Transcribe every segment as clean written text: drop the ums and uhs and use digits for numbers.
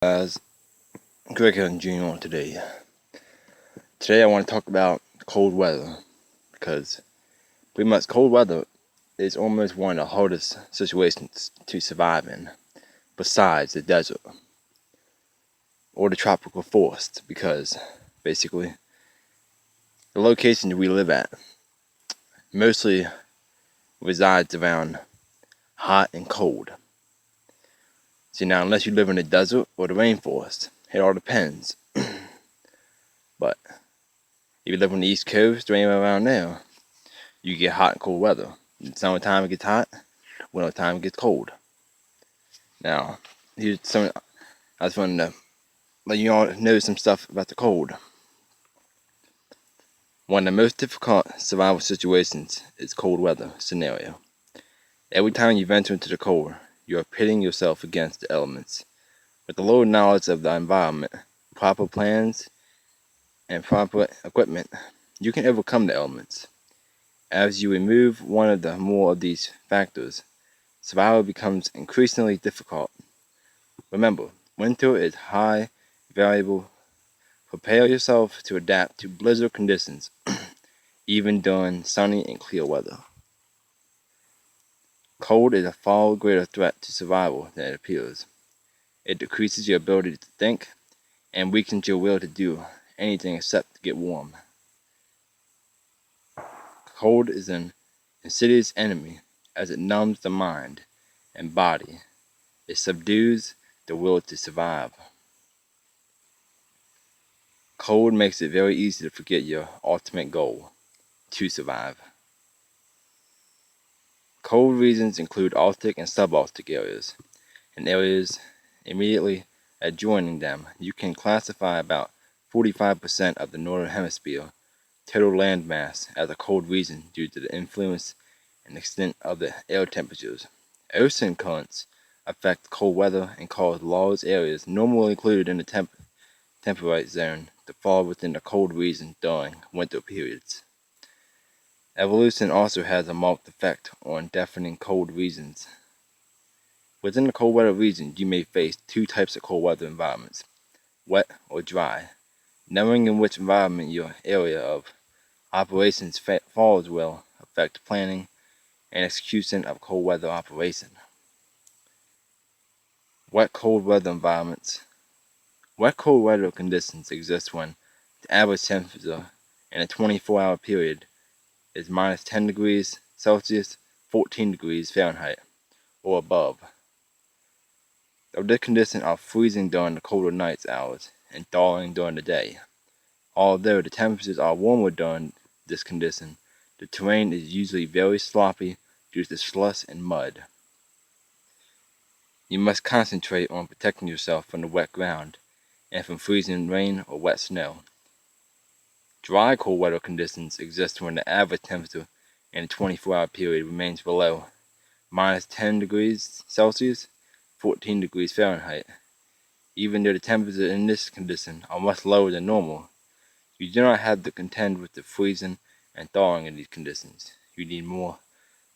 Guys, Greg and Junior on today. Today I want to talk about cold weather because pretty much cold weather is almost one of the hardest situations to survive in, besides the desert or the tropical forest, because basically the location we live at mostly resides around hot and cold. So now, unless you live in the desert or the rainforest, it all depends. But if you live on the East Coast or anywhere around there, you get hot and cold weather. In summertime it gets hot, wintertime it gets cold. Now, here's some. I just wanted to let you all know some stuff about the cold. One of the most difficult survival situations is cold weather scenario. Every time you venture into the cold, you are pitting yourself against the elements. With a little knowledge of the environment, proper plans, and proper equipment, you can overcome the elements. As you remove one of the more of these factors, survival becomes increasingly difficult. Remember, winter is high variable. Prepare yourself to adapt to blizzard conditions, even during sunny and clear weather. Cold is a far greater threat to survival than it appears. It decreases your ability to think and weakens your will to do anything except to get warm. Cold is an insidious enemy as it numbs the mind and body. It subdues the will to survive. Cold makes it very easy to forget your ultimate goal, to survive. Cold regions include Arctic and subarctic areas, and areas immediately adjoining them. You can classify about 45% of the northern hemisphere total landmass as a cold region due to the influence and extent of the air temperatures. Ocean currents affect cold weather and cause large areas normally included in the temperate zone to fall within the cold region during winter periods. Evolution also has a marked effect on defining cold regions. Within the cold weather region, you may face two types of cold weather environments, wet or dry. Knowing in which environment your area of operations falls will affect planning and execution of cold weather operation. Wet cold weather environments. Wet cold weather conditions exist when the average temperature in a 24-hour period is minus 10 degrees Celsius, 14 degrees Fahrenheit, or above. Though this condition are freezing during the colder night hours and thawing during the day. Although the temperatures are warmer during this condition, the terrain is usually very sloppy due to slush and mud. You must concentrate on protecting yourself from the wet ground and from freezing rain or wet snow. Dry cold weather conditions exist when the average temperature in a 24-hour period remains below minus 10 degrees Celsius, 14 degrees Fahrenheit. Even though the temperatures in this condition are much lower than normal, you do not have to contend with the freezing and thawing in these conditions. You need more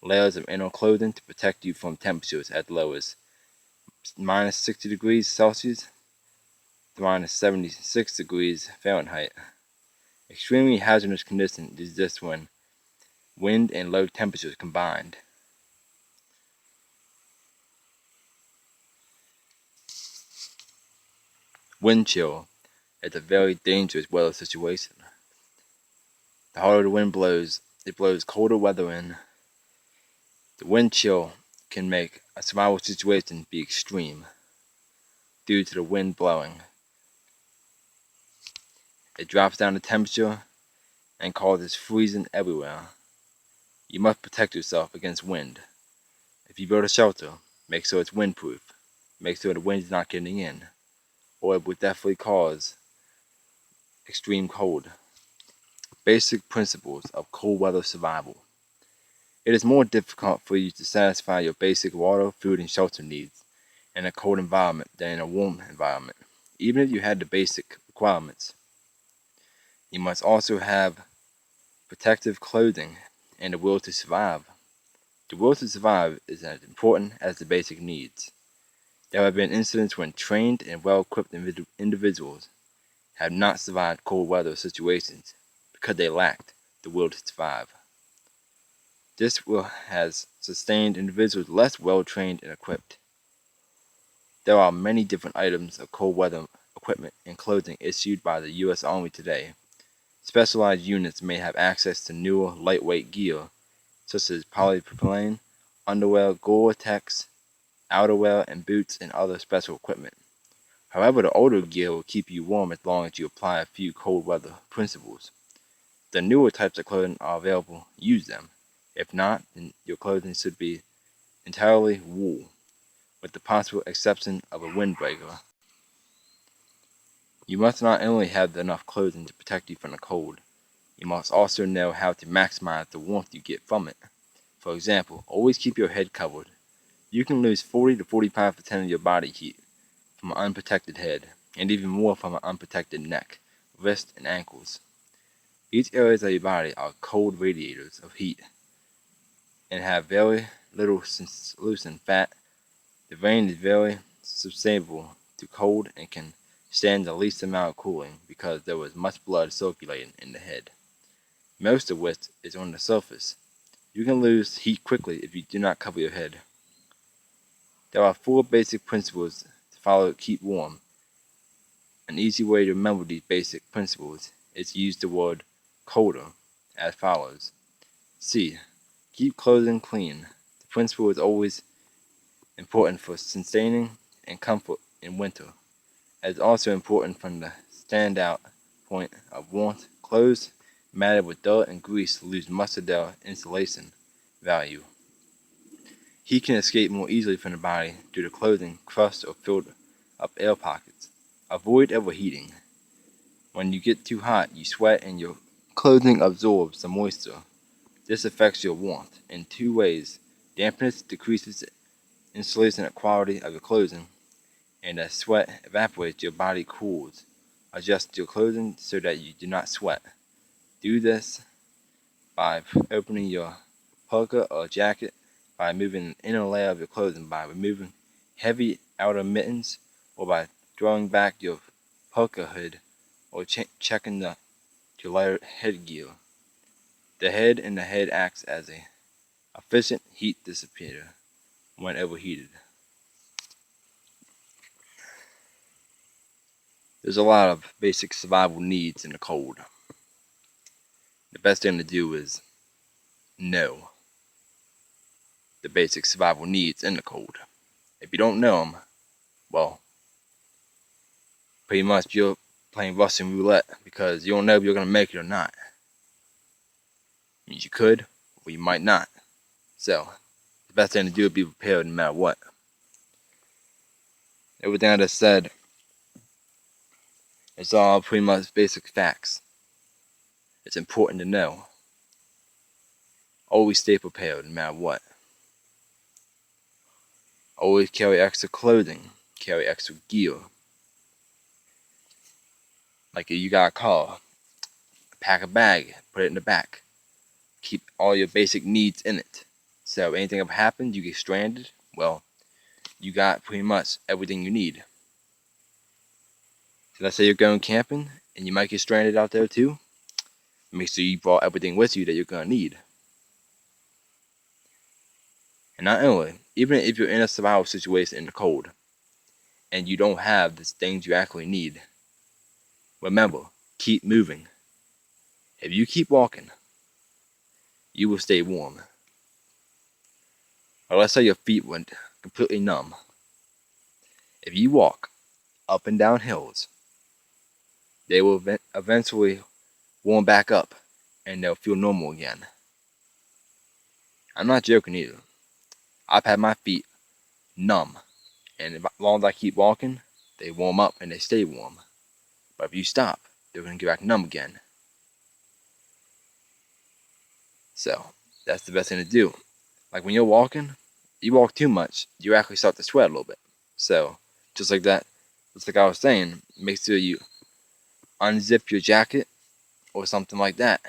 layers of inner clothing to protect you from temperatures as low as minus 60 degrees Celsius to minus 76 degrees Fahrenheit. Extremely hazardous conditions exist when wind and low temperatures combined. Wind chill is a very dangerous weather situation. The harder the wind blows, it blows colder weather in. The wind chill can make a survival situation be extreme due to the wind blowing. It drops down the temperature and causes freezing everywhere. You must protect yourself against wind. If you build a shelter, make sure it's windproof. Make sure the wind is not getting in, or it will definitely cause extreme cold. Basic principles of cold weather survival. It is more difficult for you to satisfy your basic water, food, and shelter needs in a cold environment than in a warm environment, even if you had the basic requirements. You must also have protective clothing and the will to survive. The will to survive is as important as the basic needs. There have been incidents when trained and well-equipped individuals have not survived cold weather situations because they lacked the will to survive. This will has sustained individuals less well-trained and equipped. There are many different items of cold weather equipment and clothing issued by the U.S. Army today. Specialized units may have access to newer, lightweight gear, such as polypropylene, underwear, Gore-Tex, outerwear, and boots, and other special equipment. However, the older gear will keep you warm as long as you apply a few cold weather principles. The newer types of clothing are available, use them. If not, then your clothing should be entirely wool, with the possible exception of a windbreaker. You must not only have enough clothing to protect you from the cold, you must also know how to maximize the warmth you get from it. For example, always keep your head covered. You can lose 40 to 45% of your body heat from an unprotected head, and even more from an unprotected neck, wrist, and ankles. These areas of your body are cold radiators of heat and have very little solution fat. The brain is very susceptible to cold and can stand the least amount of cooling because there is much blood circulating in the head, most of which is on the surface. You can lose heat quickly if you do not cover your head. There are 4 basic principles to follow to keep warm. An easy way to remember these basic principles is to use the word colder as follows. C. Keep clothing clean. The principle is always important for sustaining and comfort in winter. It is also important from the standout point of warmth. Clothes matted with dirt and grease lose much of their insulation value. Heat can escape more easily from the body due to clothing crushed or filled up air pockets. Avoid overheating. When you get too hot, you sweat and your clothing absorbs the moisture. This affects your warmth in 2 ways. Dampness decreases the insulation quality of your clothing, and as sweat evaporates, your body cools. Adjust your clothing so that you do not sweat. Do this by opening your parka or jacket, by moving the inner layer of your clothing, by removing heavy outer mittens, or by throwing back your parka hood, or checking your lighter headgear. The head and the head acts as an efficient heat dissipator when overheated. There's a lot of basic survival needs in the cold. The best thing to do is know the basic survival needs in the cold. If you don't know them, well, pretty much you're playing Russian roulette because you don't know if you're going to make it or not. It means you could, or you might not. So, the best thing to do is be prepared no matter what. Everything I just said, it's all pretty much basic facts. It's important to know. Always stay prepared no matter what. Always carry extra clothing, carry extra gear. Like if you got a car, pack a bag, put it in the back. Keep all your basic needs in it. So if anything ever happens, you get stranded, well, you got pretty much everything you need. So let's say you're going camping, and you might get stranded out there too. Make sure you brought everything with you that you're going to need. And not only, even if you're in a survival situation in the cold, and you don't have the things you actually need, remember, keep moving. If you keep walking, you will stay warm. Or let's say your feet went completely numb. If you walk up and down hills, they will eventually warm back up and they'll feel normal again. I'm not joking either. I've had my feet numb, and as long as I keep walking, they warm up and they stay warm. But if you stop, they're going to get back numb again. So, that's the best thing to do. Like when you're walking, you walk too much, you actually start to sweat a little bit. So, just like that, just like I was saying, make sure you unzip your jacket or something like that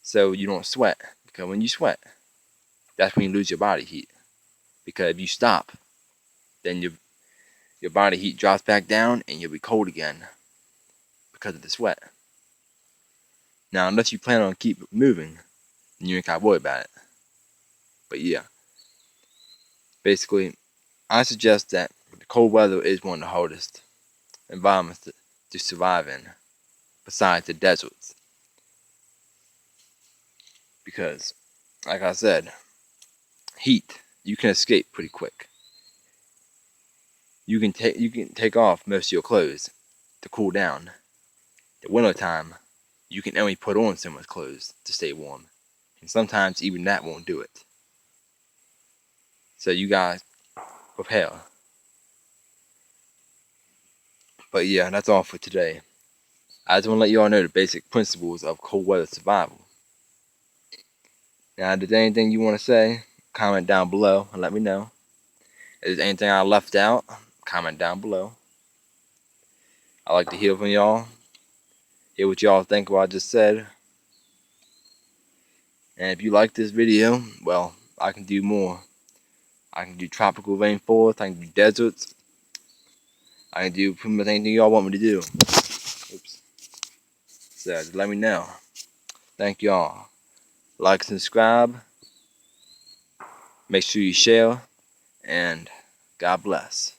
so you don't sweat. Because when you sweat, that's when you lose your body heat. Because if you stop, then your body heat drops back down and you'll be cold again because of the sweat. Now, unless you plan on keep moving, then you ain't gotta worry about it. But yeah, basically, I suggest that the cold weather is one of the hardest environments to survive in, besides the deserts. Because, like I said, heat, you can escape pretty quick. You can take off most of your clothes to cool down. The winter time, you can only put on so much clothes to stay warm, and sometimes even that won't do it. So you guys prepare. But yeah, that's all for today. I just want to let you all know the basic principles of cold weather survival. Now, if there's anything you want to say, comment down below and let me know. If there's anything I left out, comment down below. I like to hear from y'all, hear what y'all think of what I just said. And if you like this video, well, I can do more. I can do tropical rainforest, I can do deserts, I can do pretty much anything y'all want me to do. Oops. So just let me know. Thank y'all. Like, subscribe, make sure you share, and God bless.